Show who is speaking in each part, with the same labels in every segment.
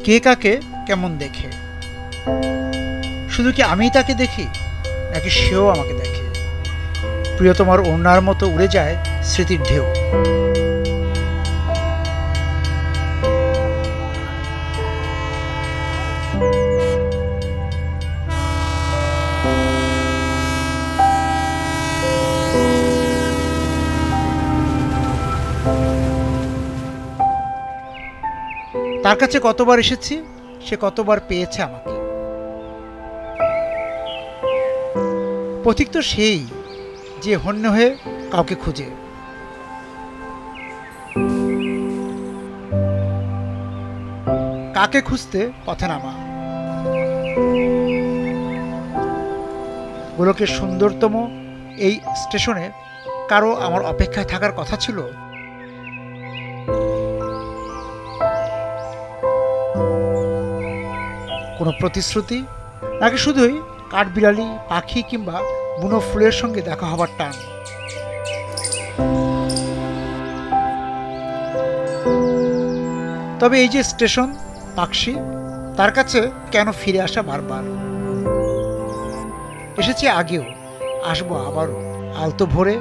Speaker 1: কে কাকে কেমন দেখে, শুধু কি আমিই তাকে দেখি নাকি সেও আমাকে দেখে? প্রিয়তমার ওড়নার মতো উড়ে যায় স্মৃতির ঢেউ। তার কাছে কতবার এসেছি, সে কতবার পেয়েছে আমাকে। পথিক তো সেই যে হন্য হয়ে কাউকে খুঁজে। কাকে খুঁজতে পথে নামা। গোলকের সুন্দরতম এই স্টেশনে কারো আমার অপেক্ষায় থাকার কথা ছিল? কোনো প্রতিশ্রুতি, নাকি শুধুই কাঠবিড়ালি, পাখি কিংবা বুনো ফুলের সঙ্গে দেখা হবার টান? তবে এই যে স্টেশন পাকশি, তার কাছে কেন ফিরে আসা বারবার? এসেছি আগেও, আসবো আবারও, আলতো ভোরে,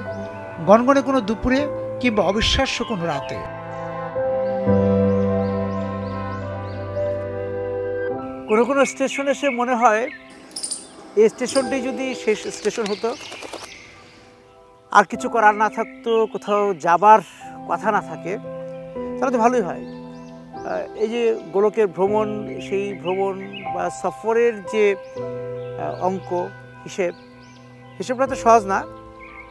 Speaker 1: গনগনে কোনো দুপুরে কিংবা অবিশ্বাস্য কোনো রাতে। কোনো কোনো স্টেশন এসে মনে হয় এই স্টেশনটি যদি শেষ স্টেশন হতো, আর কিছু করার না থাকতো, কোথাও যাবার কথা না থাকে, তাহলে তো ভালোই হয়। এই যে গোলকের ভ্রমণ, সেই ভ্রমণ বা সফরের যে অঙ্ক হিসেবটা তো সহজ না,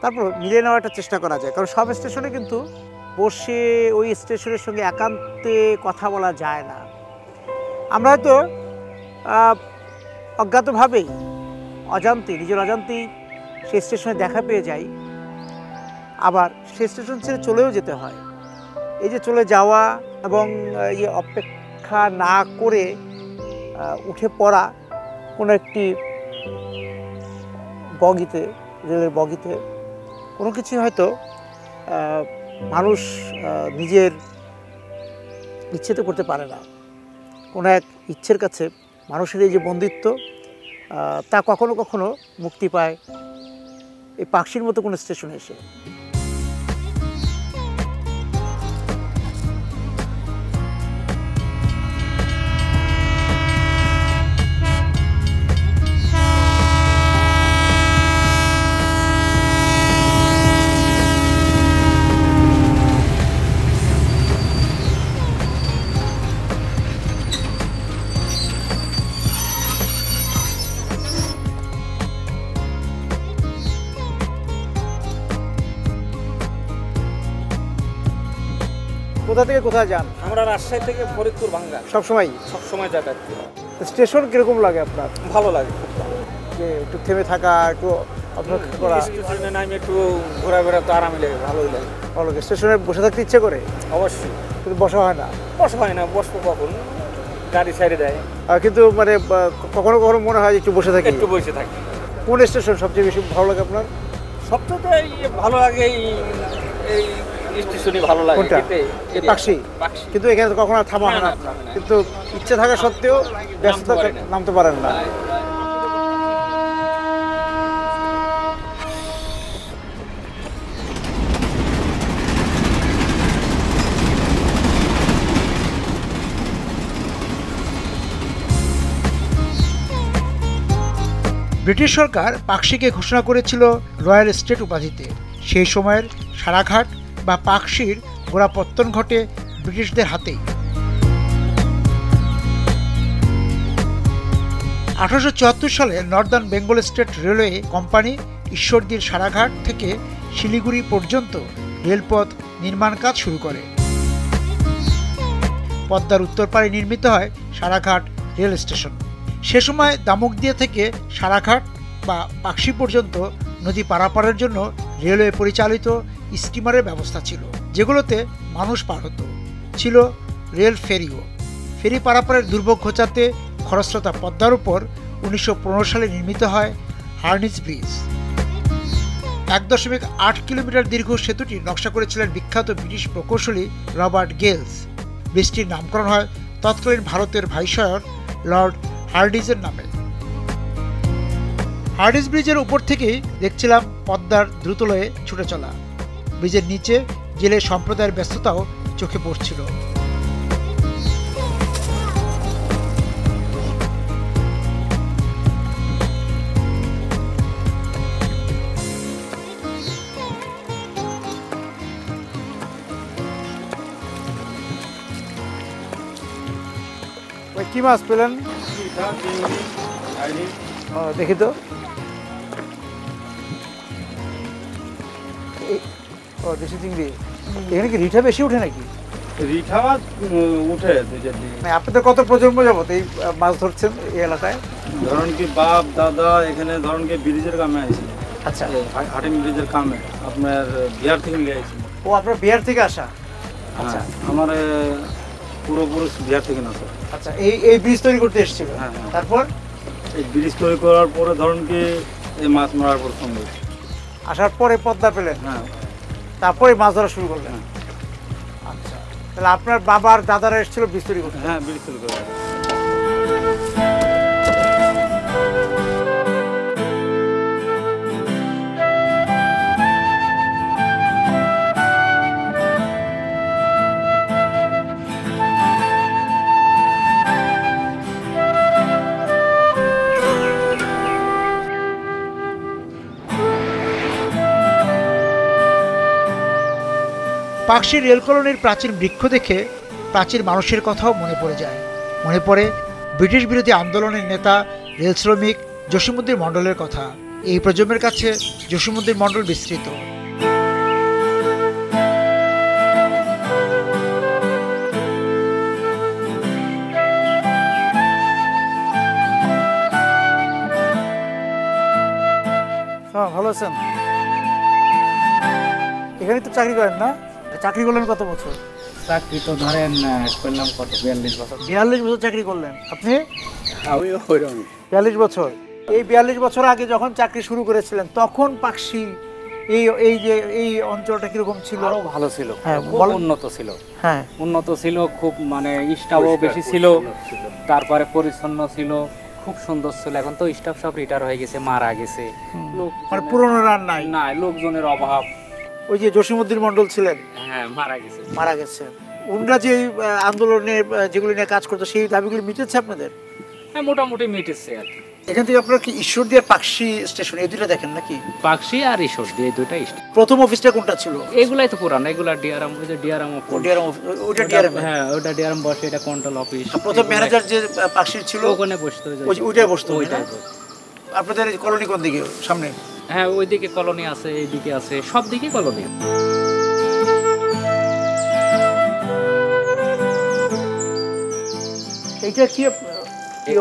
Speaker 1: তারপর মিলিয়ে নেওয়ার একটা চেষ্টা করা যায়। কারণ সব স্টেশনে কিন্তু বসে ওই স্টেশনের সঙ্গে একান্তে কথা বলা যায় না। আমরা হয়তো অজ্ঞাতভাবেই নিজের অজান্তেই সেই স্টেশনে দেখা পেয়ে যাই, আবার সেই স্টেশন ছেড়ে চলেও যেতে হয়। এই যে চলে যাওয়া এবং এই যে অপেক্ষা না করে উঠে পড়া কোনো একটি বগিতে, রেলের বগিতে, কোনো কিছু হয়তো মানুষ নিজের ইচ্ছেতে করতে পারে না। কোনো এক ইচ্ছের কাছে মানুষের এই যে বন্দিত্ব, তা কখনো কখনো মুক্তি পায় এই পাকশির মতো কোনো স্টেশনে এসে। কোথা থেকে কোথায় যান?
Speaker 2: আমরা রাজশাহী থেকে ফরিদপুর ভাঙ্গা। সবসময় যাতায়াত করি।
Speaker 1: স্টেশন কিরকম লাগে আপনার?
Speaker 2: ভালো লাগে, খুব ভালো।
Speaker 1: যে একটু থেমে থাকা, একটু অপেক্ষা করা,
Speaker 2: স্টেশনে নামে একটু ঘোরাফেরা তো আরামই লাগে, ভালোই লাগে।
Speaker 1: ভালো লাগে। স্টেশনে বসে থাকতে ইচ্ছে করে?
Speaker 2: অবশ্যই।
Speaker 1: কিন্তু বসা হয় না?
Speaker 2: বসবো কখন, গাড়ি ছেড়ে দেয়।
Speaker 1: কিন্তু মানে কখনো কখনো মনে হয় একটু বসে থাকি। কোন স্টেশন সবচেয়ে বেশি ভালো লাগে আপনার?
Speaker 2: সবচেয়ে ভালো লাগে এই স্টেশনই ভালো লাগে।
Speaker 1: পাকশি। কিন্তু এখানে তো কখনো থামা হয় না, কিন্তু ইচ্ছে থাকা সত্ত্বেও ব্যস্ততা নামতে পারেন না। ব্রিটিশ সরকার পাকশিকে ঘোষণা করেছিল রয়্যাল স্টেট উপাধিতে। সেই সময়ের সারাঘাট বা পাকশির গোড়াপত্তন ঘটে ব্রিটিশদের হাতেই। 1874 সালে northern Bengal state railway company ঈশ্বরদীর সারাঘাট থেকে শিলিগুড়ি পর্যন্ত রেলপথ নির্মাণ কাজ শুরু করে। পদ্মার উত্তর পাড়ে নির্মিত হয় সারাঘাট রেল স্টেশন। সে সময় দামোগদিয়া থেকে সারাঘাট বা পাকশি পর্যন্ত নদী পারাপারের জন্য রেলওয়ে পরিচালিত স্টিমারের ব্যবস্থা ছিল, যেগুলোতে মানুষ পার হতো। ছিল রেল ফেরিও। ফেরি পারাপারের দুর্ভোগ ঘোচাতে খরস্রোতা পদ্মার উপর 1915 সালে নির্মিত হয় হার্নিজ ব্রিজ। 1.8 কিলোমিটার দীর্ঘ সেতুটি নকশা করেছিলেন বিখ্যাত ব্রিটিশ প্রকৌশলী রবার্ট গেলস। ব্রিজটির নামকরণ হয়
Speaker 3: তৎকালীন ভারতের ভাইসরয় লর্ড হার্ডিজের নামে। হার্ডিজ ব্রিজের উপর থেকেই দেখছিলাম পদ্মার দ্রুতলয়ে ছুটে চলা। ব্রিজের নিচে জেলে সম্প্রদায়ের ব্যস্ততাও চোখে পড়ছিল।
Speaker 1: কি মাছ পেলেন? দেখি তো। দেশি চিংড়ি। এখানে কি রিঠা বেশি ওঠে নাকি?
Speaker 2: রিঠা মাছ উঠে
Speaker 1: আপনাদের কত প্রজন্ম যাবত এই মাছ ধরছেন এই এলাকায়?
Speaker 2: ধরুন কি বাপ দাদা এখানে ধরুন কি ব্রিজের কামে আইছিল।
Speaker 1: আচ্ছা,
Speaker 2: হাটিং ব্রিজের কামে আপনার বিহার থেকে নিয়ে আইছিল।
Speaker 1: ও আপনার বিহার থেকে আসা?
Speaker 2: আচ্ছা, আমার পুরোপুরি বিহার থেকে না স্যার।
Speaker 1: আচ্ছা, এই ব্রিজ তৈরি করতে এসেছিল।
Speaker 2: হ্যাঁ।
Speaker 1: তারপর
Speaker 2: এই ব্রিজ তৈরি করার পরে ধরুন কি এই মাছ মারার পর সঙ্গে
Speaker 1: আসার পরে পদ্মা পেলেন।
Speaker 2: হ্যাঁ,
Speaker 1: তারপরে মাছ ধরা শুরু করলেন। আচ্ছা, তাহলে আপনার বাবার দাদারা এসেছিল ব্রিজ তৈরি করতে?
Speaker 2: হ্যাঁ, ব্রিজ তৈরি করা।
Speaker 3: পাকশী রেল কলোনির প্রাচীন বৃক্ষ দেখে প্রাচীন মানুষের কথাও মনে পড়ে যায়। মনে পড়ে ব্রিটিশ বিরোধী আন্দোলনের নেতা রেল শ্রমিক জসীমউদ্দীন মণ্ডলের কথা। এই প্রজন্মের কাছে জসীমউদ্দীন মণ্ডল বিস্তৃত।
Speaker 1: ভালো আছেন? এখানে তো চাকরি করেন না? চাকরি করলেন কত বছর?
Speaker 4: চাকরি তো ধরেন করলাম কত 42 বছর।
Speaker 1: 42 বছর চাকরি করলেন আপনি?
Speaker 4: আমি ওইরকম
Speaker 1: 42 বছর। এই 42 বছর আগে যখন চাকরি শুরু করেছিলেন তখন পাকশী এই অঞ্চলটা কিরকম ছিল?
Speaker 4: আরো ভালো ছিল,
Speaker 1: হ্যাঁ,
Speaker 4: খুব
Speaker 1: বলেন।
Speaker 4: উন্নত ছিল।
Speaker 1: হ্যাঁ,
Speaker 4: উন্নত ছিল খুব, মানে স্টাফও বেশি ছিল, তারপরে পরিচ্ছন্ন ছিল, খুব সুন্দর ছিল। এখন তো স্টাফ সব রিটায়ার হয়ে গেছে, মারা গেছে,
Speaker 1: মানে পুরনো রান নাই।
Speaker 4: না, লোকজনের অভাব।
Speaker 1: ওই যে জসীমউদ্দীন মণ্ডল ছিলেন,
Speaker 4: হ্যাঁ, মারা গেছে।
Speaker 1: মারা গেছে। উনরা যে আন্দোলনে যেগুলো নিয়ে কাজ করতো সেই দাবিগুলো মিটেছে আপনাদের?
Speaker 4: হ্যাঁ, মোটামুটি মিটেছে আর কি।
Speaker 1: এখান থেকে আপনারা কি ঈশ্বরদীর পাকশী স্টেশন এই দুটো দেখেন নাকি?
Speaker 4: পাকশী আর ঈশ্বরদী এই দুইটা স্টেশন।
Speaker 1: প্রথম অফিসটা কোনটা ছিল?
Speaker 4: এগুলাই তো পুরানো, এগুলা ডিআরএম, ওই যে ডিআরএম,
Speaker 1: ওটা ডিআরএম।
Speaker 4: হ্যাঁ, ওটা ডিআরএম বসে, এটা কন্ট্রোল অফিস।
Speaker 1: প্রথম ম্যানেজার যে পাকশীর ছিল
Speaker 4: ওখানে বসতো,
Speaker 1: ওইটাই বসতো।
Speaker 4: ওইটাই।
Speaker 1: আপনাদের কলোনি কোন দিকে? সামনে?
Speaker 4: হ্যাঁ, ওইদিকে কলোনি আছে, এইদিকে আছে, সব দিকে কলোনি।
Speaker 1: এইটা কি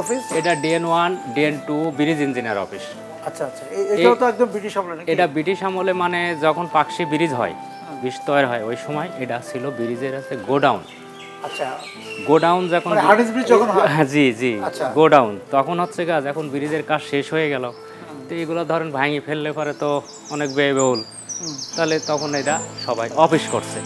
Speaker 1: অফিস?
Speaker 4: এটা DN1 DN2 bridge engineer office.
Speaker 1: আচ্ছা আচ্ছা, এটাও তো একদম ব্রিটিশ আমলে নাকি?
Speaker 4: এটা ব্রিটিশ আমলে, মানে যখন পাকশী ব্রিজ হয়, ব্রিজ তৈরি হয়, ওই সময় এটা ছিল ব্রিজের আছে গোডাউন।
Speaker 1: আচ্ছা,
Speaker 4: গোডাউন যখন
Speaker 1: হার্ডিজ ব্রিজ যখন হয়?
Speaker 4: হ্যাঁ, জি জি,
Speaker 1: আচ্ছা।
Speaker 4: গোডাউন তখন হচ্ছে কাজ, এখন ব্রিজের কাজ শেষ হয়ে গেল, তো এগুলো ধরেন ভাঙি ফেললে পরে তো অনেক ব্যয়বহুল, তাহলে তখন এটা সবাই অফিস করছে।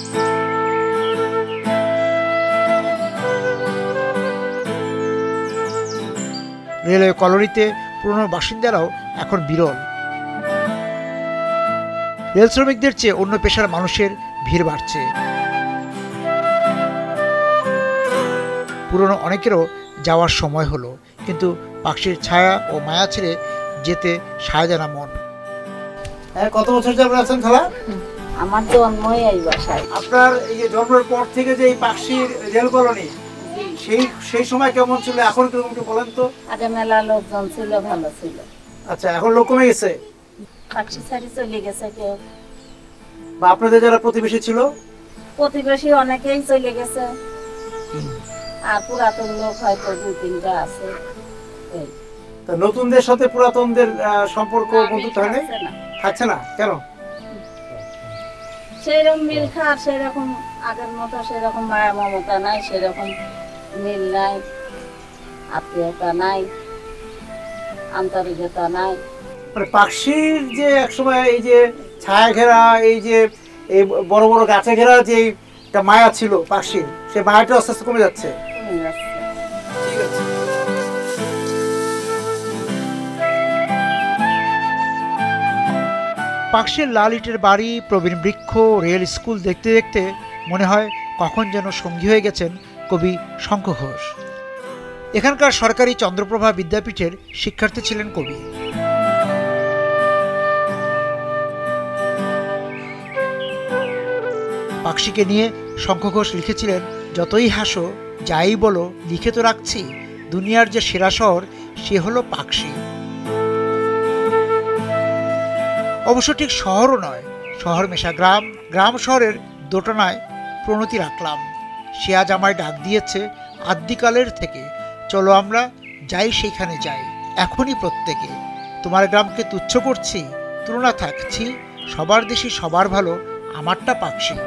Speaker 3: রেলওয়ে কলোনিতে পুরনো বাসিন্দারাও এখন বিরল। রেল শ্রমিকদের চেয়ে অন্য পেশার মানুষের ভিড় বাড়ছে। পুরনো অনেকেরও যাওয়ার সময় হলো, কিন্তু পাকশীর ছায়া ও মায়া ছেড়ে যেতে সায় দেয় না মন।
Speaker 1: হ্যাঁ, কত বছর যাবত আছেন খালা?
Speaker 5: আমার জন্মই এই বাসায়।
Speaker 1: আপনার এই যে জন্মের পর থেকে যে এই পাকশীর রেল কলোনি, সেই সময় কেমন ছিল, এখন কেমন একটু বলেন তো?
Speaker 5: আগে মেলা লোকজন ছিল, ভালো ছিল।
Speaker 1: আচ্ছা, এখন লোক কমে গেছে?
Speaker 5: পাকশী সারি চলে গেছে কেউ,
Speaker 1: বা আপনাদের যারা প্রতিবেশী ছিল?
Speaker 5: প্রতিবেশী অনেকেই চলে গেছে, আর পুরাতন লোক হয়তো 2-3টা আছে। এই
Speaker 1: তা নতুনদের সাথে পুরাতনদের সম্পর্ক বন্ধুত্ব হয় না?
Speaker 5: থাকছে না।
Speaker 1: থাকছে না কেন?
Speaker 5: সেরকম মিল খাওয়ার সেরকম আগের মতো সেরকম মায়া মমতা নাই, সেরকম মিল নাই, আত্মীয়তা নাই, আন্তরিকতা নাই।
Speaker 1: মানে পাকশীর যে একসময় এই যে ছায়া ঘেরা, এই যে এই বড় বড় গাছে ঘেরা যে একটা মায়া ছিল পাকশীর, সেই মায়াটা আস্তে আস্তে কমে যাচ্ছে।
Speaker 5: কমে যাচ্ছে।
Speaker 3: পাকশির লাল ইটের বাড়ি, প্রবীণ বৃক্ষ, রেল, স্কুল দেখতে দেখতে মনে হয় কখন যেন সঙ্গী হয়ে গেছেন কবি শঙ্খ ঘোষ। এখানকার সরকারি চন্দ্রপ্রভা বিদ্যাপীঠের শিক্ষার্থী ছিলেন কবি। পাকশিকে নিয়ে শঙ্খ ঘোষ লিখেছিলেন, যতই হাসো যাই বলো লিখে তো রাখছি, দুনিয়ার যে সেরা শহর সে হলো পাকশি। অবশ্য ঠিক শহরও নয়, শহর মেশা গ্রাম, গ্রাম শহরের দোটানায় প্রণতি রাখলাম। সে আজ আমায় ডাক দিয়েছে আদ্যিকালের থেকে, চলো আমরা যাই সেইখানে যাই এখনই প্রত্যেকে। তোমার গ্রামকে তুচ্ছ করছি, তুলনা থাকছি, সবার দেশে সবার ভালো, আমারটা পাকশি।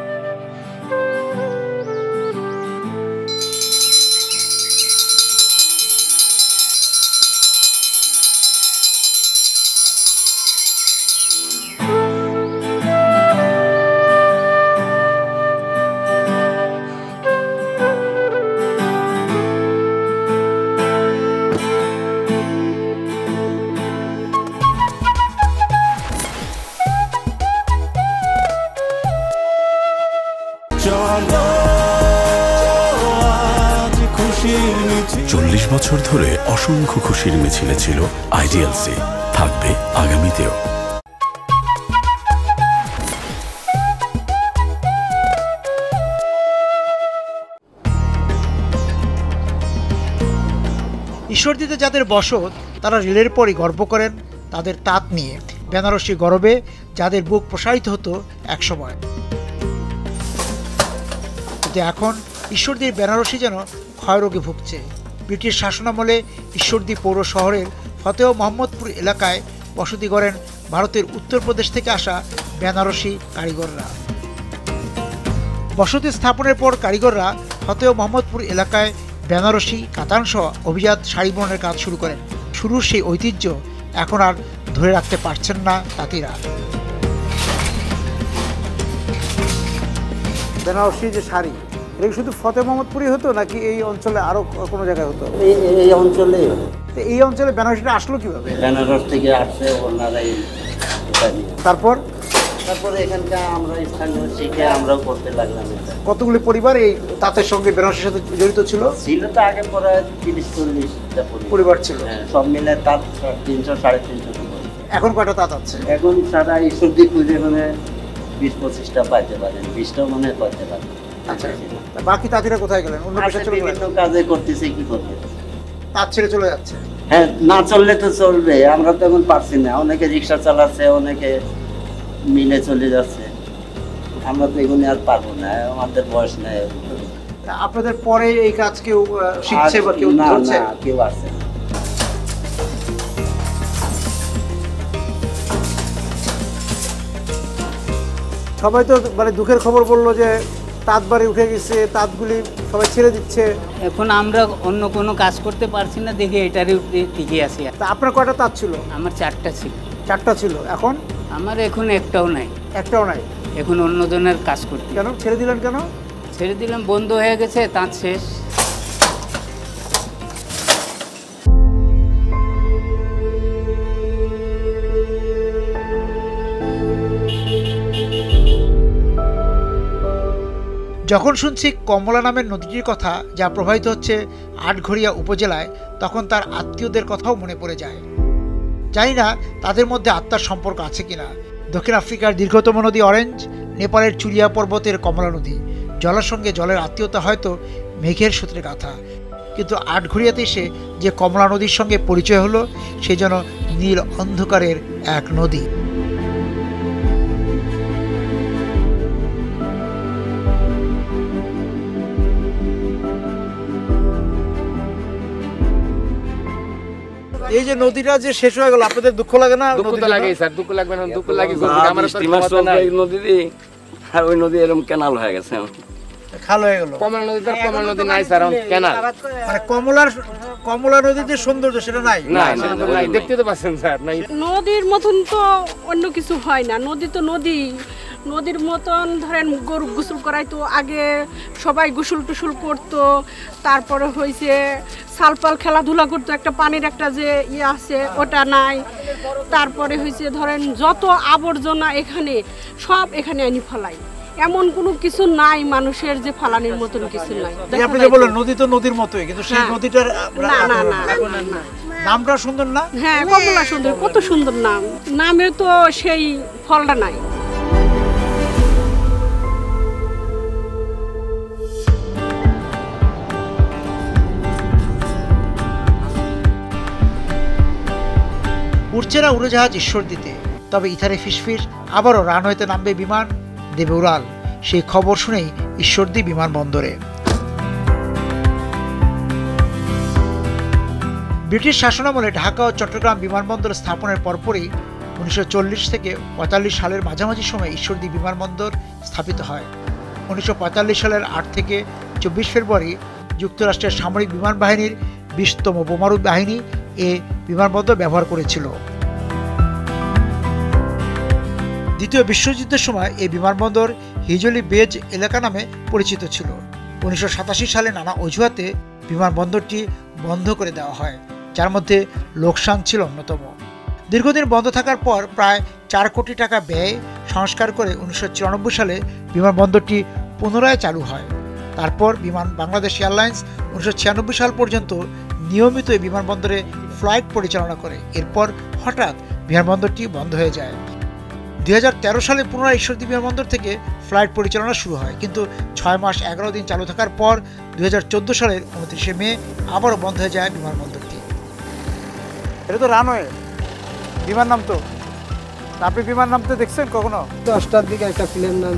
Speaker 6: চল্লিশ বছর ধরে অসংখ্য খুশির মিছিলে ছিল আইডিএলসি, থাকবে আগামীতেও।
Speaker 3: ঈশ্বরদীতে যাদের বসত তারা রেলের পরই গর্ব করেন তাদের তাঁত নিয়ে। বেনারসি গরবে যাদের বুক প্রসারিত হতো একসময়, কিন্তু এখন ঈশ্বরদীর বেনারসি যেন ক্ষয়রোগে ভুগছে। ব্রিটিশ শাসনামলে ঈশ্বরদী পৌর শহরের ফতেহ মোহাম্মদপুর এলাকায় বসতি গড়েন ভারতের উত্তরপ্রদেশ থেকে আসা বেনারসি কারিগররা। বসতি স্থাপনের পর কারিগররা ফতেহ মোহাম্মদপুর এলাকায় বেনারসি, কাতানসহ অভিজাত শাড়ি বুননের কাজ শুরু করেন। শুরুর সেই ঐতিহ্য এখন আর ধরে রাখতে পারছেন না তাঁতিরা।
Speaker 1: বেনারসি যে শাড়ি, এটা শুধু ফতেহ মোহাম্মদপুরই হতো নাকি এই অঞ্চলে আরো কোনো জায়গায় হতো?
Speaker 7: এই অঞ্চলেই হতো।
Speaker 1: তো এই অঞ্চলে বেনারসিটা আসলো কিভাবে?
Speaker 7: বেনারস থেকে আসছে ওনারাই। তারপরে এখানকার আমরা স্থানীয় শিখে আমরাও করতে লাগলাম।
Speaker 1: কতগুলি পরিবার এই তাঁতের সঙ্গে বেনারসির সাথে জড়িত ছিল?
Speaker 7: ছিল তো আগে পরে 30-40টা
Speaker 1: পরিবার ছিল।
Speaker 7: সব মিলে তাঁত 300-350 পরিবার।
Speaker 1: এখন কয়টা তাঁত আছে?
Speaker 7: এখন সারা ঈশ্বরদী খুঁজে মানে 20-25টা পাইতে পারেন, 20টাও মনে হয় পাইতে পারেন।
Speaker 1: আচ্ছা, বাকি তাঁতিরা কোথায় গেলেন? অন্য পেশা চলে গেলেন?
Speaker 7: বিভিন্ন কাজে করতেছে, কি করবে,
Speaker 1: তাঁত ছেড়ে চলে যাচ্ছে।
Speaker 7: হ্যাঁ, না চললে তো চলবে, আমরা তো এখন পারছি না। অনেকে রিক্সা চালাচ্ছে, অনেকে মিলে চলে যাচ্ছে, আমরা তো এগুলো আর পারবো না, আমাদের বয়স নেই।
Speaker 1: আপনাদের পরে এই কাজ কেউ শিখছে বা কেউ করছে?
Speaker 7: না, কেউ আসছে না।
Speaker 1: সবাই তো মানে দুঃখের খবর বললো যে তাঁত বাড়ি উঠে গেছে, তাঁতগুলি সবাই ছেড়ে দিচ্ছে।
Speaker 8: এখন আমরা অন্য কোনো কাজ করতে পারছি না দেখে এটারই টিকে আছি।
Speaker 1: তা আপনার কয়টা তাঁত ছিল?
Speaker 8: আমার 4টা ছিল।
Speaker 1: 4টা ছিল, এখন?
Speaker 8: আমার এখন একটাও নাই।
Speaker 1: একটাও নাই?
Speaker 8: এখন অন্যজনের কাজ করতে।
Speaker 1: কেন ছেড়ে দিলেন? কেন
Speaker 8: ছেড়ে দিলাম? বন্ধ হয়ে গেছে, তাঁত শেষ।
Speaker 3: যখন শুনছি কমলা নামের নদীটির কথা যা প্রবাহিত হচ্ছে আটঘরিয়া উপজেলায়, তখন তার আত্মীয়দের কথাও মনে পড়ে যায়। জানি না তাদের মধ্যে আত্মার সম্পর্ক আছে কিনা। দক্ষিণ আফ্রিকার দীর্ঘতম নদী অরেঞ্জ, নেপালের চুলিয়া পর্বতের কমলা নদী, জলের সঙ্গে জলের আত্মীয়তা হয়তো মেঘের সূত্রে গাথা, কিন্তু আটঘরিয়াতে এসে যে কমলা নদীর সঙ্গে পরিচয় হলো, সে যেন নীল অন্ধকারের এক নদী।
Speaker 1: এই যে নদীটা যে শেষ হয়ে গেল, আপনাদের দুঃখ লাগে না?
Speaker 2: দুঃখ তো লাগে স্যার, দুঃখ লাগবে না? দুঃখ লাগে, আমার নদী দিয়ে, আর ওই নদী এরকম ক্যানাল হয়ে গেছে,
Speaker 1: খাল হয়ে গেল।
Speaker 2: কমলা নদী তো কমলা নদী নাই স্যার, ক্যানাল।
Speaker 1: মানে কমলা নদীর যে সৌন্দর্য সেটা নাই।
Speaker 2: দেখতে তো পাচ্ছেন স্যার, নাই।
Speaker 9: নদীর মতন তো অন্য কিছু হয় না। নদী তো নদী, নদীর মতন ধরেন গরু গোসল করাইতো, আগে সবাই গোসল টুসুল করতো, তারপরে হয়েছে সালপাল খেলাধুলা করতো, একটা পানির একটা যে ইয়ে আছে ওটা নাই, তারপরে হয়েছে ধরেন যত আবর্জনা এখানে সব এখানে আনি ফেলাই, এমন কোনো কিছু নাই মানুষের যে ফালানির মতন কিছু নাই।
Speaker 1: আপনি যে বললেন নদী তো নদীর মতোই, কিন্তু সেই নদীটার
Speaker 9: না না না
Speaker 1: নামটা সুন্দর না?
Speaker 9: হ্যাঁ, কমলা সুন্দর, কত সুন্দর নাম, নামে তো সেই ফলটা নাই।
Speaker 3: উড়ছে না উড়োজাহাজ ঈশ্বরদীতে, তবে ইথারে ফিসফিস আবারও রানওয়েতে নামবে বিমান, দেবে উড়াল। সেই খবর শুনেই ঈশ্বরদী বিমানবন্দরে। ব্রিটিশ শাসনামলে ঢাকা ও চট্টগ্রাম বিমানবন্দর স্থাপনের পরপরই 1940 থেকে 45 সালের মাঝামাঝি সময়ে ঈশ্বরদী বিমানবন্দর স্থাপিত হয়। 1945 সালের 8 থেকে 24 ফেব্রুয়ারি যুক্তরাষ্ট্রের সামরিক বিমান বাহিনীর 20তম বোমারু বাহিনী এ বিমানবন্দর ব্যবহার করেছিল। দ্বিতীয় বিশ্বযুদ্ধের সময় এই বিমানবন্দর হিজলি বেজ এলাকা নামে পরিচিত ছিল। 1987 সালে নানা অজুহাতে বিমানবন্দরটি বন্ধ করে দেওয়া হয়, যার মধ্যে লোকসান ছিল অন্যতম। দীর্ঘদিন বন্ধ থাকার পর প্রায় 4 কোটি টাকা ব্যয়ে সংস্কার করে 1994 সালে বিমানবন্দরটি পুনরায় চালু হয়। তারপর বাংলাদেশ এয়ারলাইন্স 1996 সাল পর্যন্ত নিয়মিত এই বিমানবন্দরে ফ্লাইট পরিচালনা করে। এরপর হঠাৎ বিমানবন্দরটি বন্ধ হয়ে যায়। 2013 সালে পুনরায় ঈশ্বরদী বিমানবন্দর থেকে ফ্লাইট পরিচালনা শুরু হয়, কিন্তু 6 মাস 11 দিন চালু থাকার পর 2014 সালের 29শে মে আবারও বন্ধ হয়ে যায় বিমানবন্দরটি।
Speaker 1: এটা তো রানওয়ে, বিমান নামতো। আপনি বিমান নামতে দেখছেন কখনো?
Speaker 10: 10টার দিকে একটা প্লেন নাম,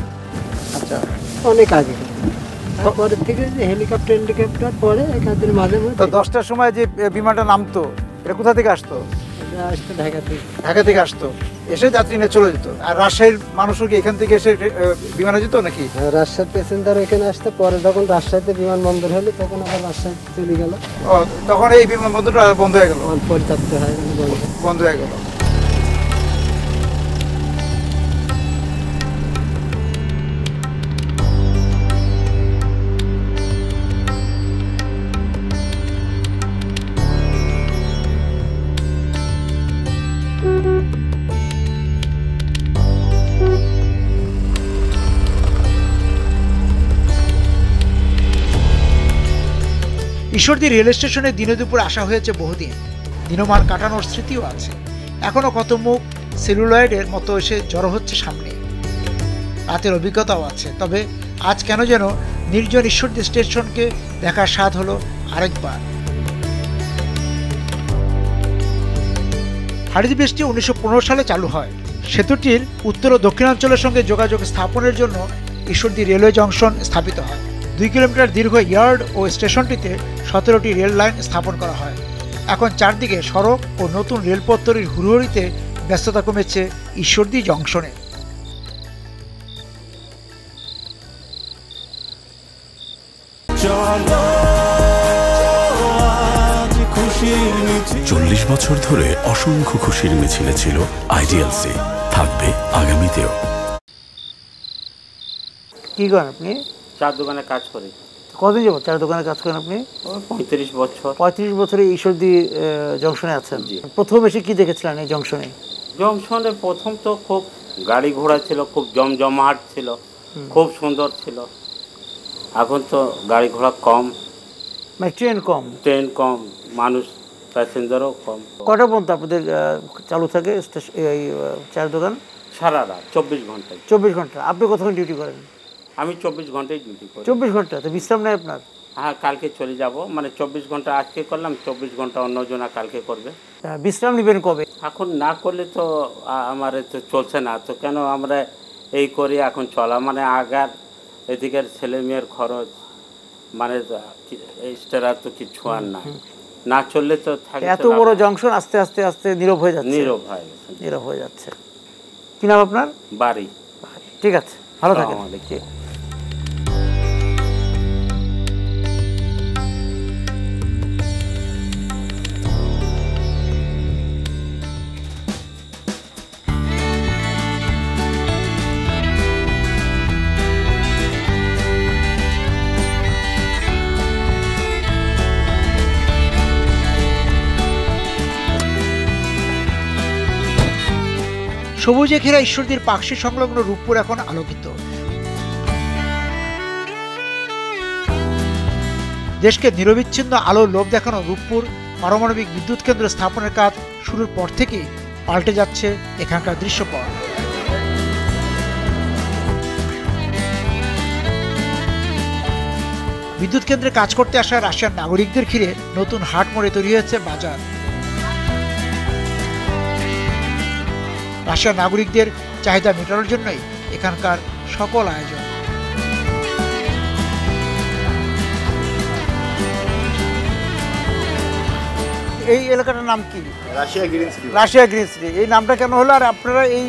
Speaker 10: আচ্ছা অনেক আগে, তারপরে থেকে যে হেলিকপ্টার পরে এখানে মাঝে মধ্যে
Speaker 1: 10টার সময় যে বিমানটা নামতো, এটা কোথা থেকে আসতো?
Speaker 10: আসতো
Speaker 1: ঢাকা থেকে আসতো, এসে যাত্রী নিয়ে চলে যেত। আর রাজশাহীর মানুষও কি এখান থেকে এসে বিমানে যেত নাকি?
Speaker 10: রাজশাহীর প্যাসেঞ্জার এখানে আসতে, পরে যখন রাজশাহীতে বিমানবন্দর হলো তখন আবার রাজশাহী চলে গেল।
Speaker 1: তখন এই বিমানবন্দরটা বন্ধ হয়ে গেল,
Speaker 10: পরিত্যক্ত হয়,
Speaker 1: বন্ধ হয়ে গেল।
Speaker 3: ঈশ্বরদী রেল স্টেশনে দিনে দুপুরে আসা হয়েছে বহুদিন, দিনমান কাটানোর স্মৃতিও আছে। এখনো কত মুখ সেলুলয়েডের মতো এসে জড়ো হচ্ছে সামনে, রাতের অভিজ্ঞতাও আছে। তবে আজ কেন যেন নির্জন ঈশ্বরদী স্টেশনকে দেখার স্বাদ হলো আরেকবার। হাড়িদি ব্রিজটি 1915 সালে চালু হয়। সেতুটির উত্তর ও দক্ষিণাঞ্চলের সঙ্গে যোগাযোগ স্থাপনের জন্য ঈশ্বরদী রেলওয়ে জংশন স্থাপিত হয়। 2 কিলোমিটার দীর্ঘ ইয়ার্ড ও স্টেশনটিতে 17টি রেল লাইন স্থাপন করা হয়। এখন চারদিকে সড়ক ও নতুন রেলপথ তৈরির হুড়োহুড়িতে ব্যস্ততা কমেছে ঈশ্বরদী জংশনে।
Speaker 6: 40 বছর ধরে অসংখ্য খুশির মিছিলে ছিল আইডিএলসি, থাকবে আগামীতেও।
Speaker 1: কি করেন আপনি?
Speaker 11: চার দোকানে কাজ করি।
Speaker 1: কদিন যাবো চার দোকানে কাজ করেন আপনি?
Speaker 11: 35 বছর।
Speaker 1: 35 বছরে ঈশ্বরদী জংশনে আছেন। প্রথম এসে কি দেখেছিলেন এই জংশনে?
Speaker 11: জংশনে প্রথম তো খুব গাড়ি ঘোড়া ছিল, খুব জমজমাট ছিল, খুব সুন্দর ছিল। এখন তো গাড়ি ঘোড়া কম,
Speaker 1: মানে ট্রেন কম,
Speaker 11: মানুষ প্যাসেঞ্জারও কম।
Speaker 1: কটা পর্যন্ত আপনাদের চালু থাকে এই চার দোকান?
Speaker 11: সারা রাত 24 ঘন্টা।
Speaker 1: 24 ঘন্টা। আপনি কতক্ষণ ডিউটি করেন?
Speaker 11: আমি 24 ঘন্টাই ডিউটি করি।
Speaker 1: 24 ঘন্টা? তো বিশ্রাম নেই আপনার?
Speaker 11: হ্যাঁ, কালকে চলে যাব, মানে 24 ঘন্টা আজকে করলাম, 24 ঘন্টা অন্যজনা কালকে করবে।
Speaker 1: বিশ্রাম নেবেন কবে?
Speaker 11: এখন না করলে তো আমার তো চলছে না, তো কেন আমরা এই করি এখন চলা, মানে আগার এদিকের ছেলে মেয়ের খরচ, মানে এক্সট্রা তো কিছু আর নাই, না চললে তো থাকে।
Speaker 1: এত বড় জংশন আস্তে আস্তে আস্তে নীরব হয়ে যাচ্ছে।
Speaker 11: নীরব
Speaker 1: হয়ে যাচ্ছে। কি নাম আপনার?
Speaker 11: বাড়ি।
Speaker 1: ঠিক আছে, ভালো থাকেন।
Speaker 3: সবুজে ঘেরা ঈশ্বরদীর পাকশি সংলগ্ন রূপপুর এখন আলোকিত। দেশকে নিরবিচ্ছিন্ন আলোর লোভ দেখানো রূপপুর পারমাণবিক বিদ্যুৎ কেন্দ্র স্থাপনের কাজ শুরুর পর থেকেই পাল্টে যাচ্ছে এখানকার দৃশ্যপট। বিদ্যুৎ কেন্দ্রে কাজ করতে আসা রাশিয়ার নাগরিকদের ঘিরে নতুন হাট মোড়ে তৈরি হয়েছে বাজার। রাশিয়ার নাগরিকদের চাহিদা মেটানোর জন্যই এখানকার সকল আয়োজন।
Speaker 1: এই এলাকাটার নাম কি?
Speaker 12: Russia green city.
Speaker 1: Russia green city, এই নামটা কেন হলো? আর আপনারা এই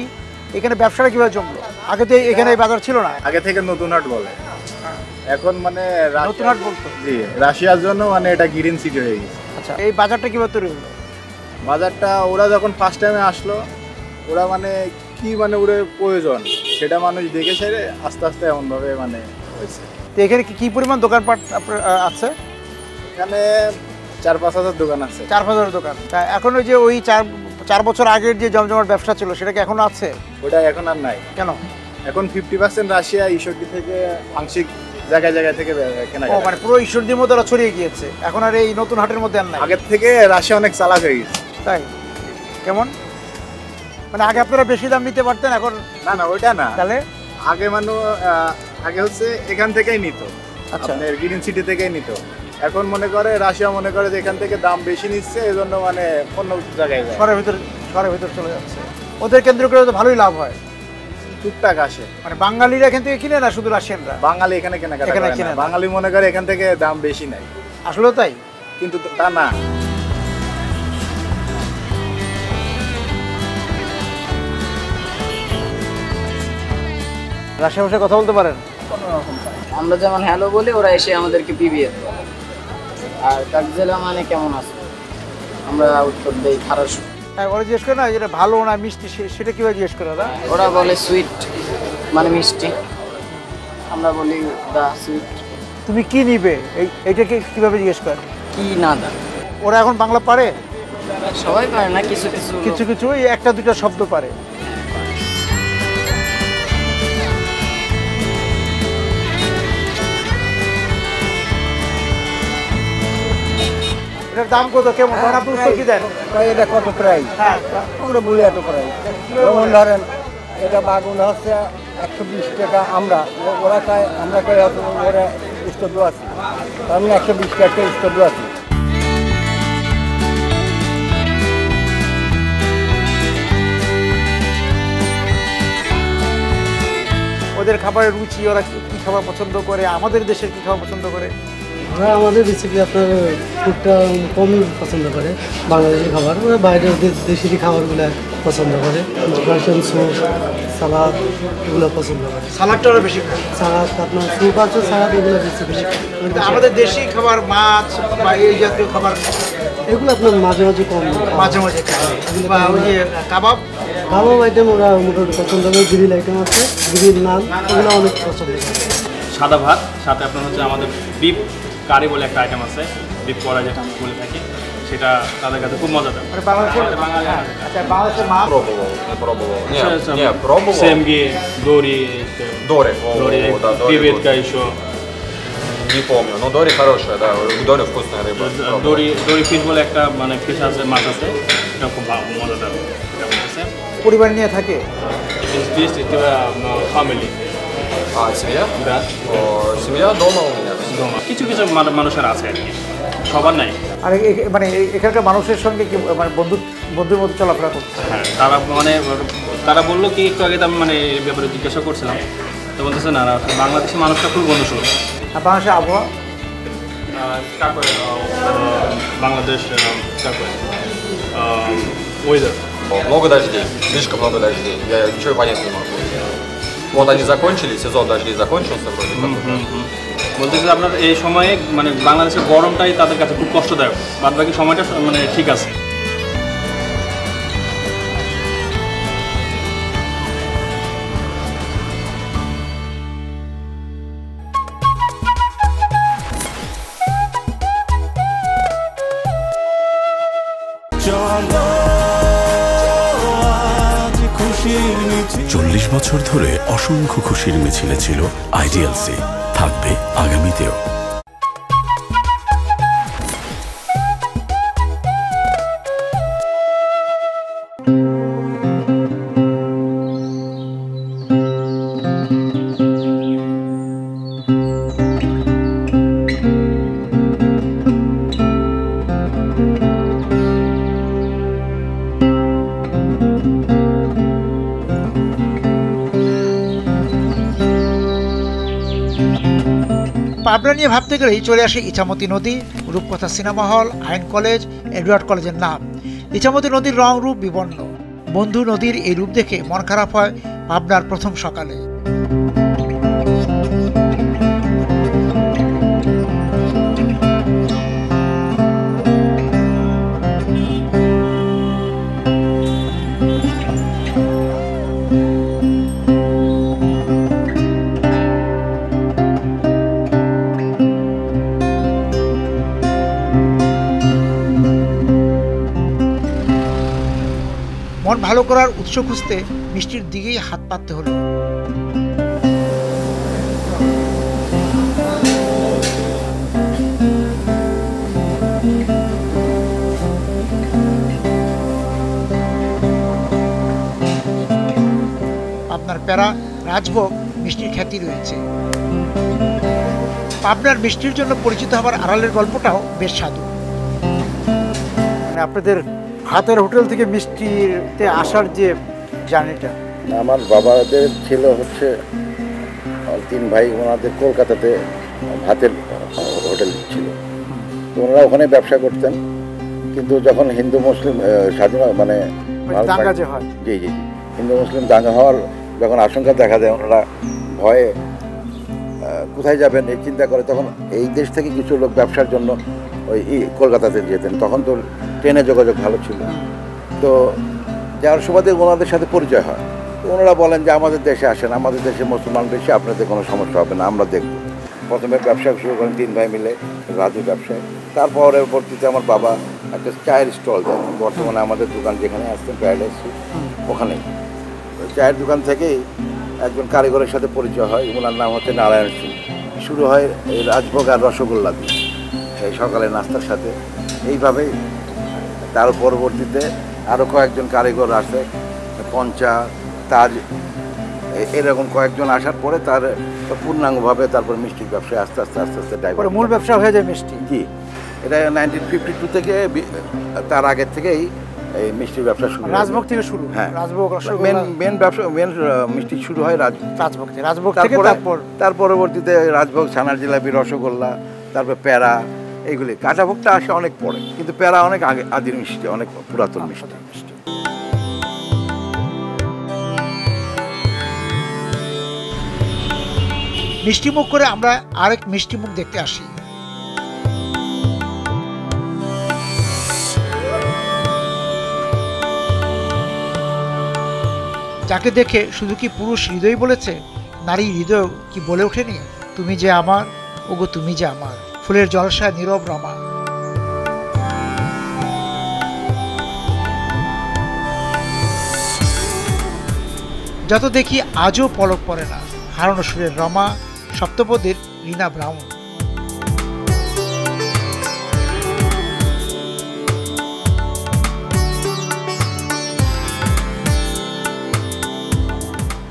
Speaker 1: এখানে ব্যবসাটা কিভাবে জমলো? আগে তো এখানে এই বাজার ছিল না।
Speaker 12: আগে থেকে নতুন হাট বলে, এখন মানে
Speaker 1: নতুন হাট বলতো।
Speaker 12: জি, রাশিয়ার জন্য মানে এটা গ্রিন সিটি হয়ে গেছে।
Speaker 1: আচ্ছা, এই বাজারটা কিভাবে তৈরি হলো?
Speaker 12: বাজারটা ওরা যখন ফার্স্ট টাইমে আসলো, ওরা মানে কি মানে ওদের প্রয়োজন সেটা মানুষ দেখে সেরে আস্তে আস্তে এমনভাবে মানে হয়েছে।
Speaker 1: তো এখানে কি পরিমাণ দোকানপাট আপনার আছে?
Speaker 12: এখানে 4-5 হাজার দোকান আছে।
Speaker 1: 4-5 হাজার দোকান। তা এখন ওই যে ওই 4 বছর আগের যে জমজমাট ব্যবসা ছিল সেটা কি এখনো আছে?
Speaker 12: ওটা এখন আর নাই।
Speaker 1: কেন?
Speaker 12: এখন 50% রাশিয়া ঈশ্বরদী থেকে আংশিক জায়গায় জায়গায় থেকে কেনা।
Speaker 1: ও মানে পুরো ঈশ্বরদীর মধ্যে ওরা ছড়িয়ে গিয়েছে, এখন আর এই নতুন হাটের মধ্যে আর নাই।
Speaker 12: আগের থেকে রাশিয়া অনেক চালাক হয়ে গেছে।
Speaker 1: তাই? কেমন? মানে আগে আপনারা বেশি দাম নিতে পারতেন, এখন?
Speaker 12: না না, ওইটা না।
Speaker 1: তাহলে
Speaker 12: আগে আগে হচ্ছে এখান থেকেই নিত,
Speaker 1: আচ্ছা,
Speaker 12: আপনার গ্রিন সিটি থেকেই নিত। এখন মনে করে রাশিয়া মনে করে যে এখান থেকে দাম বেশি নিচ্ছে, এই জন্য মানে অন্য জায়গায় যায়,
Speaker 1: শহরের ভিতর চলে যাচ্ছে। ওদের কেন্দ্র করে তো ভালোই লাভ হয়,
Speaker 12: টুকটাক আসে।
Speaker 1: মানে বাঙালিরা এখান থেকে কিনে না শুধু রাশিয়ানরা?
Speaker 12: বাঙালি এখানে কেনাকাটা করে না, বাঙালি মনে করে এখান থেকে দাম বেশি নাই।
Speaker 1: আসলে তাই?
Speaker 12: কিন্তু তা না।
Speaker 1: রাশিয়া ভাষায় কথা বলতে পারেন?
Speaker 2: আমরা যেমন হ্যালো বলি, ওরা এসে আমাদেরকে পিবিএ দেয়। আর কাকজেলা মানে কেমন আছে, আমরা উত্তর দেই খারাপ।
Speaker 1: হ্যাঁ, ওরা জিজ্ঞেস করে না যেটা ভালো না মিষ্টি, সেটা কিভাবে জিজ্ঞেস করে?
Speaker 2: ওরা বলে সুইট মানে মিষ্টি, আমরা বলি দা সুইট।
Speaker 1: তুমি কি নিবে এইটাকে কিভাবে জিজ্ঞেস করে?
Speaker 2: কি না দা।
Speaker 1: ওরা এখন বাংলা পারে?
Speaker 2: সবাই পারে না, কিছু কিছু
Speaker 1: কিছু কিছু ওই 1-2টা শব্দ পারে। এটার দাম কত, কেমন? আপনি উত্তর কি দেন?
Speaker 10: এটা কত প্রাইস?
Speaker 1: হ্যাঁ,
Speaker 10: আমরা বলি এত প্রাইস। যেমন ধরেন এটা বাগুন হচ্ছে 120 টাকা, ওরা চায়, আমরা চাই ওরা স্টুডিও আছে, আমি 120 টাকা স্টুডিও আছে।
Speaker 1: ওদের খাবারের রুচি, ওরা কি খাবার পছন্দ করে, আমাদের দেশের কি খাবার পছন্দ করে?
Speaker 13: ওরা আমাদের বেসিক্যালি আপনার ফুডটা কমই পছন্দ করে, বাংলাদেশি খাবার। ওরা বাইরের দেশেরই খাবারগুলো পছন্দ করে, রাশিয়ান স্যুপ, সালাদ এগুলো পছন্দ করে।
Speaker 1: সালাদটা ওরা বেশি খায়?
Speaker 13: সালাদ আপনার স্যুপ আছে, সালাদ এগুলো বেশি।
Speaker 1: আমাদের দেশি খাবার, মাছ বা এই জাতীয় খাবার
Speaker 13: এগুলো আপনার মাঝে মাঝে কম,
Speaker 1: মাঝে মাঝে খায়। বা ওই যে কাবাব
Speaker 13: আইটেম ওরা মোটামুটি পছন্দ করে। গ্রিল আইটেম আছে, গ্রিল নান, এগুলো অনেক পছন্দ করে।
Speaker 14: সাদা ভাত সাথে আপনার হচ্ছে আমাদের বিফ কারি বলে একটা আইটেম আছে, বিফ কড়া যেটা আমরা বলে থাকি, সেটা তাদের কাছে খুব মজাদার।
Speaker 1: মানে বাংলাদেশের মাছ
Speaker 15: пробовал.
Speaker 14: Семги, дори, креветка еще.
Speaker 15: Не помню, но дори хорошая, да, дори вкусная рыба.
Speaker 14: দড়ি ফিশ বলে একটা মানে ফিশ আছে, মাছ আছে, এটা খুব মজাদার।
Speaker 1: পরিবার নিয়ে থাকে?
Speaker 14: Здесь это family.
Speaker 15: Семья?
Speaker 14: Да.
Speaker 15: Семья дома у меня.
Speaker 14: Дома. কিছু কিছু মানুষের আছে আর কি, সবার নাই।
Speaker 1: আর মানে এখানকার মানুষের সঙ্গে কি মানে বন্ধুর মতো চলাফেরা করছে?
Speaker 14: হ্যাঁ, তারা বললো কি একটু আগে তো আমি মানে এই ব্যাপারে জিজ্ঞাসা করছিলাম, তো বলতেছে না বাংলাদেশের মানুষটা খুব বন্ধুসুলভ।
Speaker 1: আর বাংলাদেশের আবহাওয়া?
Speaker 14: বাংলাদেশ weather.
Speaker 15: Много дождей, слишком много дождей. Я ничего понять не могу. Вот они закончились, сезон дождей закончился вроде как.
Speaker 14: বলতেছে আপনার এই সময়ে মানে বাংলাদেশের গরমটাই তাদের কাছে খুব কষ্টদায়ক, বাদ বাকি সময়টা মানে ঠিক আছে।
Speaker 6: চলো আজ খুশি বছর ধরে অসংখ্য খুশির মিছিলে ছিল আইডিএলসি, থাকবে আগামীতেও।
Speaker 3: পাবনা নিয়ে ভাবতে গেলেই চলে আসে ইছামতি নদী, রূপকথা সিনেমা হল, আইন কলেজ, এডওয়ার্ড কলেজের নাম। ইছামতি নদীর রং রূপ বিবর্ণ। বন্ধু নদীর এই রূপ দেখে মন খারাপ হয় পাবনার প্রথম সকালে। মন ভালো করার উৎস খুঁজতে মিষ্টির দিকেই হাত পাততে হলো। পাবনার প্যারা, রাজভোগ মিষ্টির খ্যাতি রয়েছে। পাবনার মিষ্টির জন্য পরিচিত হবার আড়ালের গল্পটাও বেশ সাধু।
Speaker 1: মানে আপনাদের হাতের হোটেল থেকে মিষ্টিতে আসার যে জার্নিটা,
Speaker 16: আমার বাবাদের ছিল হচ্ছে 3 ভাই, ওনাদের কলকাতাতে ভাতের হোটেল ছিল, তো ওনারা ওখানে ব্যবসা করতেন। কিন্তু যখন হিন্দু মুসলিম স্বাধীনতা মানে
Speaker 1: দাঙ্গা যে হয়,
Speaker 16: জি জি হিন্দু মুসলিম দাঙ্গা হওয়ার যখন আশঙ্কা দেখা দেয়, ওনারা ভয়ে কোথায় যাবেন এই চিন্তা করে, তখন এই দেশ থেকে কিছু লোক ব্যবসার জন্য ওই কলকাতাতে যেতেন। তখন তো ট্রেনে যোগাযোগ ভালো ছিল, তো যাওয়ার সুবাদে ওনাদের সাথে পরিচয় হয়। তো ওনারা বলেন যে আমাদের দেশে আসেন, আমাদের দেশে মুসলমান বেশি, আপনাদের কোনো সমস্যা হবে না, আমরা দেখব। প্রথমে ব্যবসা শুরু করেন 3 ভাই মিলে, রাজু ব্যবসায়। তারপরে পরবর্তীতে আমার বাবা একটা চায়ের স্টল দেন, বর্তমানে আমাদের দোকান যেখানে আসতেন প্যারাডাইস ওখানেই। চায়ের দোকান থেকেই একজন কারিগরের সাথে পরিচয় হয়, ওনার নাম হচ্ছে নারায়ণ সিং। শুরু হয় এই রাজভোগ আর রসগোল্লা দিয়ে এই সকালে নাস্তার সাথে। এইভাবেই তার পরবর্তীতে আরও কয়েকজন কারিগর আসে, পঞ্চা, তাজ, এরকম কয়েকজন আসার পরে তার পূর্ণাঙ্গভাবে তারপর মিষ্টির ব্যবসায় আস্তে আস্তে আস্তে আস্তে
Speaker 1: তারপরে মূল ব্যবসা হয়ে যায় মিষ্টি।
Speaker 16: জি, এটা 1952 থেকে, তার আগের থেকেই এই মিষ্টির ব্যবসা শুরু।
Speaker 1: রাজভোগ থেকে শুরু।
Speaker 16: হ্যাঁ,
Speaker 1: রাজভোগ
Speaker 16: মেন ব্যবসা, মেন মিষ্টি শুরু হয়
Speaker 1: রাজভোগ থেকে। রাজভোগ থেকে
Speaker 16: তার পরবর্তীতে রাজভোগ, ছানার জিলাপি, রসগোল্লা, তারপর প্যারা, এইগুলি। কাঁচাভোগটা আসে অনেক পরে, কিন্তু প্যারা অনেক আগে, আদির মিষ্টি, অনেক পুরাতন মিষ্টি।
Speaker 3: মিষ্টিমুখ করে আমরা আরেক মিষ্টিমুখ দেখতে আসি। যাকে দেখে শুধু কি পুরুষ হৃদয় বলেছে, নারী হৃদয় কি বলে ওঠেনি, তুমি যে আমার, ওগো তুমি যে আমার। ফুলের জলসায় নীরব রমা। যত দেখি আজও পলক পড়ে না, হারানো সুরের রমা, সপ্তপদীর রিনা ব্রাউন।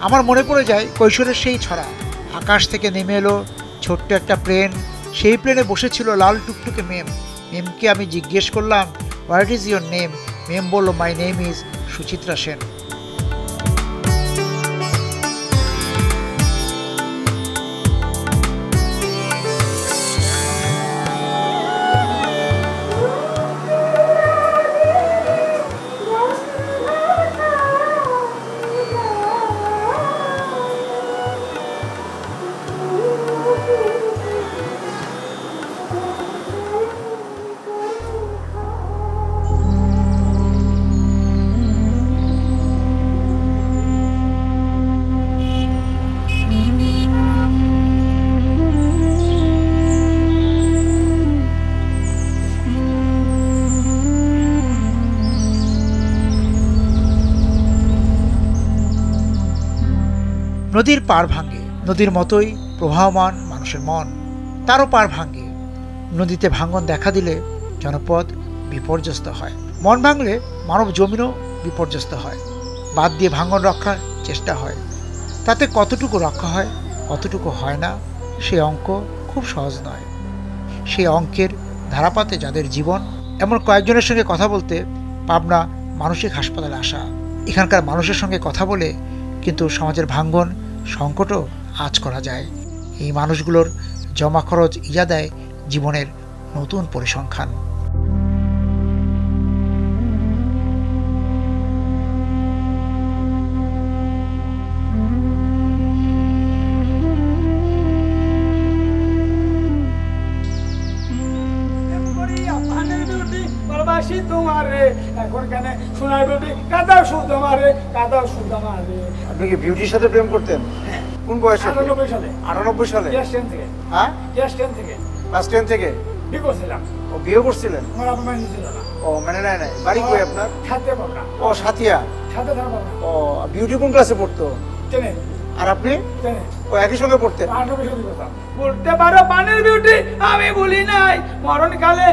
Speaker 3: আমার মনে পড়ে যায় কৈশোরের সেই ছড়া। আকাশ থেকে নেমে এলো ছোট্ট একটা প্লেন, সেই প্লেনে বসেছিল লাল টুকটুকে মেম। মেমকে আমি জিজ্ঞেস করলাম, হোয়াট ইজ ইয়োর নেম? মেম বলল, my name is Suchitra Sen. নদীর পাড় ভাঙে, নদীর মতোই প্রবাহমান মানুষের মন, তারও পাড় ভাঙে। নদীতে ভাঙন দেখা দিলে জনপদ বিপর্যস্ত হয়, মন ভাঙলে মানব জমিনও বিপর্যস্ত হয়। বাদ দিয়ে ভাঙন রক্ষার চেষ্টা হয়, তাতে কতটুকু রক্ষা হয় কতটুকু হয় না সে অঙ্ক খুব সহজ নয়। সেই অঙ্কের ধারাপাতে যাদের জীবন, এমন কয়েকজনের সঙ্গে কথা বলতে পাবনা মানসিক হাসপাতালে আসা। এখানকার মানুষের সঙ্গে কথা বলে কিন্তু সমাজের ভাঙ্গন সংকটও আঁচ করা যায়। এই মানুষগুলোর জমা খরচ ইজা দেয় জীবনের নতুন পরিসংখ্যান।
Speaker 1: আপনি কি বিউটির সাথে প্রেম করতেন? কোন বয়সে?
Speaker 17: 98 সালে।
Speaker 1: 98 সালে?
Speaker 17: ক্লাস 10 থেকে।
Speaker 1: হ্যাঁ,
Speaker 17: ক্লাস 10 থেকে।
Speaker 1: ক্লাস 10 থেকে
Speaker 17: বিয়ে করছিলাম।
Speaker 1: ও বিয়ে করছিলেন?
Speaker 17: আমার বাবা মা ছিল না।
Speaker 1: ও মানে নাই বাড়ি কই আপনার?
Speaker 17: সাথে পড়া।
Speaker 1: ও সাথিয়া।
Speaker 17: সাথে ধরা পড়া।
Speaker 1: ও বিউটি কোন ক্লাসে পড়তো?
Speaker 17: 10 এ।
Speaker 1: আর আপনি?
Speaker 17: 10 এ।
Speaker 1: ও একই সঙ্গে পড়তেন?
Speaker 17: 98 সালে কথা। বলতে পারো পানির বিউটি আমি ভুলি নাই, মরণকালে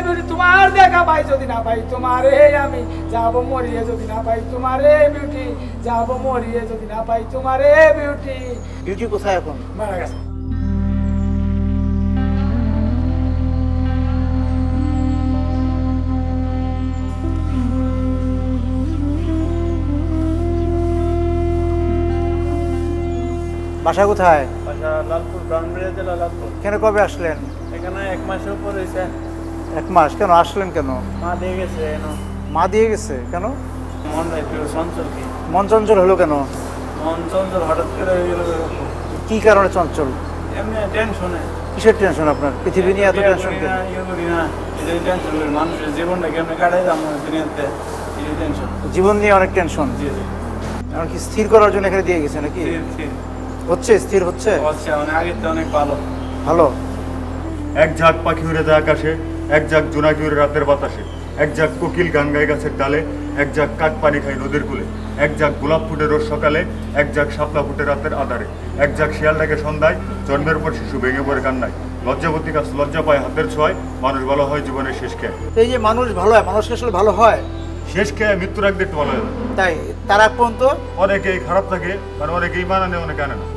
Speaker 17: বিউটি তোমার দেখা পাই, যদি না পাই তোমারে আমি যাব মরিয়ে, যদি না পাই তোমারে বিউটি যাব মরিয়ে, যদি না পাই তোমারে বিউটি।
Speaker 1: বিউটি কোথায় এখন?
Speaker 17: মারা গেছে।
Speaker 1: বাসা কোথায়?
Speaker 12: বাসা লালপুর, ব্রাহ্মণবাড়িয়া জেলা লালপুর।
Speaker 1: কেন কবে আসলেন?
Speaker 12: এখানে 1 মাসের উপর হয়েছে।
Speaker 1: 1 মাস? কেন আসলেন কেন?
Speaker 12: মা দিয়ে গেছে।
Speaker 1: মা দিয়ে গেছে কেন?
Speaker 12: মন একটু চঞ্চল। কি
Speaker 1: মন চঞ্চল হলো কেন?
Speaker 12: মন চঞ্চল হঠাৎ করে হয়ে গেল।
Speaker 1: কি কারণে চঞ্চল?
Speaker 12: এমনি টেনশনে।
Speaker 1: কিসের টেনশন আপনার? পৃথিবী নিয়ে এত টেনশন কেন?
Speaker 12: করি না, এটাই টেনশন করি। মানুষের জীবনটা কেমনে কাটাই যাবো দুনিয়াতে, এটাই টেনশন।
Speaker 1: জীবন নিয়ে অনেক টেনশন।
Speaker 12: জি জি।
Speaker 1: এমনকি স্থির করার জন্য এখানে দিয়ে গেছে নাকি? হচ্ছে, স্থির হচ্ছে?
Speaker 12: হচ্ছে, মানে আগের তো অনেক ভালো।
Speaker 1: ভালো।
Speaker 18: এক ঝাঁক পাখি উড়ে যায় আকাশে, এক ঝাঁক জোনাকি উড়ে রাতের বাতাসে, এক ঝাঁক কোকিল গান গায় গাছের ডালে, এক ঝাঁক কাক পানি খায় নদীর কূলে, এক ঝাঁক গোলাপ ফুটে রোজ সকালে, এক ঝাঁক শাপলা ফুটে রাতের আধারে, এক ঝাঁক শিয়াল ডাকে সন্ধ্যায়, জন্মের পর শিশু ভেঙে পড়ে কান্নায়, লজ্জাবতী গাছ লজ্জা পায় হাতের ছোঁয়ায়, মানুষ ভালো হয় জীবনের শেষ খেয়ে।
Speaker 1: এই যে মানুষ ভালো হয়, মানুষ আসলে ভালো হয়
Speaker 18: শেষ খেয়ে মৃত্যুর আগ দেখতে ভালো হয়।
Speaker 1: তাই তার আগ পর্যন্ত
Speaker 18: অনেকেই খারাপ থাকে, মানে অনেকেই মানে নেই, অনেকে আনে না।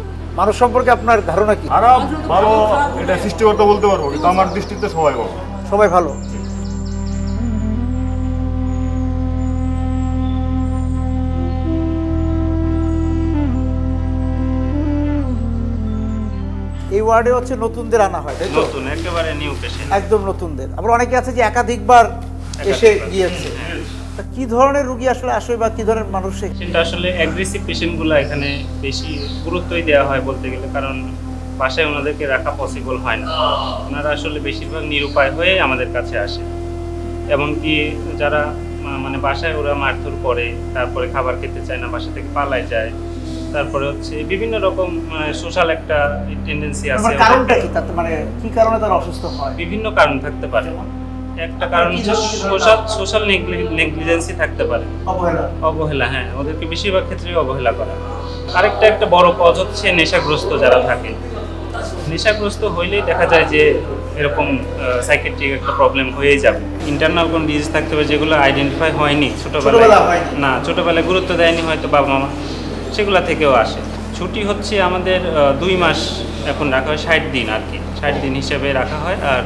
Speaker 1: মানুষ সম্পর্কে আপনার ধারণা কি?
Speaker 18: খারাপ ভালো এটা সৃষ্টিকর্তা বলতে পারবো, কিন্তু আমার দৃষ্টিতে সবাই ভালো।
Speaker 1: সবাই ভালো। এই ওয়ার্ডে হচ্ছে নতুনদের আনা হয়, তাই তো?
Speaker 19: নতুন, একেবারে নিউ পেশেন্ট,
Speaker 1: একদম নতুনদের। আবার অনেকে আছে যে একাধিকবার এসে গিয়েছে। তা কি ধরনের রোগী আসলে আসে বা কি ধরনের মানুষ?
Speaker 19: সেটা আসলে অ্যাগ্রেসিভ পেশেন্টগুলো এখানে বেশি গুরুত্বই দেওয়া হয় বলতে গেলে, কারণ বাসায় ওনাদেরকে রাখা পসিবল হয় না। ওনারা আসলে বেশিরভাগ নিরুপায় হয়ে আমাদের কাছে আসে। এমনকি যারা মানে বাসায় ওরা মারধর করে, তারপরে খাবার খেতে চায় না, বাসা থেকে পালায় যায়, তারপরে হচ্ছে বিভিন্ন রকম সোশ্যাল একটা টেন্ডেন্সি আছে।
Speaker 1: কারণটা কি? তাতে মানে কি কারণে তারা অসুস্থ হয়?
Speaker 19: বিভিন্ন কারণ থাকতে পারে। একটা কারণ হচ্ছে সোশ্যাল নেগলিজেন্সি থাকতে পারে, অবহেলা। হ্যাঁ, ওদেরকে বেশিরভাগ ক্ষেত্রেই অবহেলা করা। আরেকটা একটা বড় কজ হচ্ছে নেশাগ্রস্ত যারা থাকে। নেশাগ্রস্ত হইলেই দেখা যায় যে এরকম সাইকিয়াট্রিক একটা প্রবলেম হয়েই যাবে। ইন্টারনাল কোনো ডিজিজ থাকতে পারে যেগুলো আইডেন্টিফাই হয়নি ছোটবেলায় গুরুত্ব দেয়নি হয়তো বাবা মামা, সেগুলো থেকেও আসে। ছুটি হচ্ছে আমাদের 2 মাস এখন রাখা হয়, 60 দিন আর কি, 60 দিন হিসেবে রাখা হয়। আর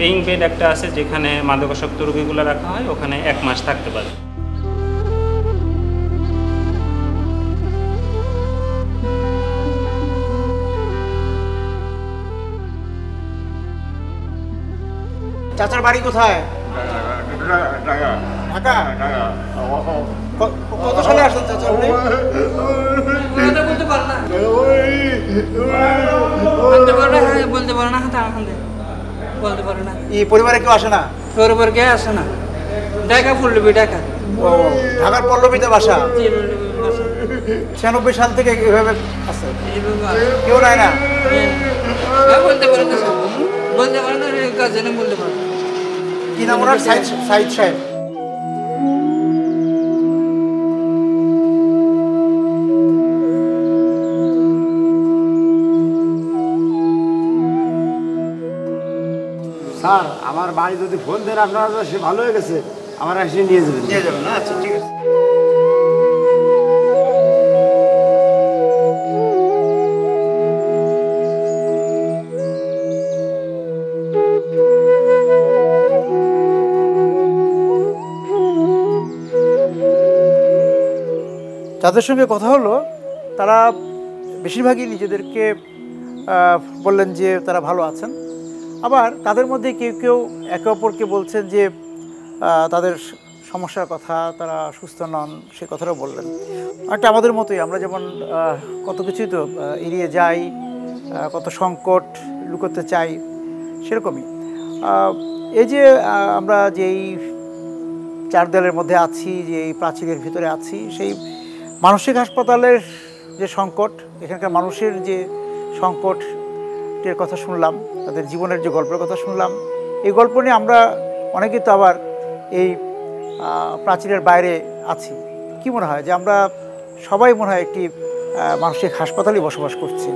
Speaker 19: পেইং বেড একটা আছে যেখানে মাদকাসক্ত রোগীগুলো রাখা হয়, ওখানে 1 মাস থাকতে পারে।
Speaker 1: চাচার বাড়ি কোথায়? ঢাকা। কত সালে আসলেন চাচা?
Speaker 20: বলতে পারো না।
Speaker 1: এই পরিবারে কেউ আসে না?
Speaker 20: পরিবার কে আসে না? ঢাকা পল্লবী, ঢাকা।
Speaker 1: ও, ঢাকার পল্লবীতে বাসা। 96 সাল থেকে এভাবে আছে, কেউ নাই না?
Speaker 20: বলতে পারে না, কাজে না, বলতে পারে।
Speaker 1: কি নাম ওনার? সাইদ সাহেব।
Speaker 21: স্যার আমার বাড়ি যদি ফোন দেন আপনারা তো সে ভালো হয়ে গেছে, আমার এসে নিয়ে যাবেন।
Speaker 3: নিয়ে যাবেন না? আচ্ছা ঠিক আছে।
Speaker 1: যাদের সঙ্গে কথা হলো তারা বেশিরভাগই নিজেদেরকে বললেন যে তারা ভালো আছেন। আবার তাদের মধ্যে কেউ কেউ একে অপরকে বলছেন যে তাদের সমস্যার কথা, তারা সুস্থ নন, সে কথাটাও বললেন। একটা আমাদের মতোই, আমরা যেমন কত কিছুই তো এড়িয়ে যাই, কত সংকট লুকোতে চাই, সেরকমই এই যে আমরা যেই চার দেয়ালের মধ্যে আছি, যে এই প্রাচীরের ভিতরে আছি, সেই মানসিক হাসপাতালের যে সংকট, এখানকার মানুষের যে সংকটের কথা শুনলাম, তাদের জীবনের যে গল্পের কথা শুনলাম, এই গল্প নিয়ে আমরা অনেকেই তো আবার এই প্রাচীরের বাইরে আছি। কি মনে হয় যে আমরা সবাই মনে হয় একটি মানসিক হাসপাতালেই বসবাস করছি?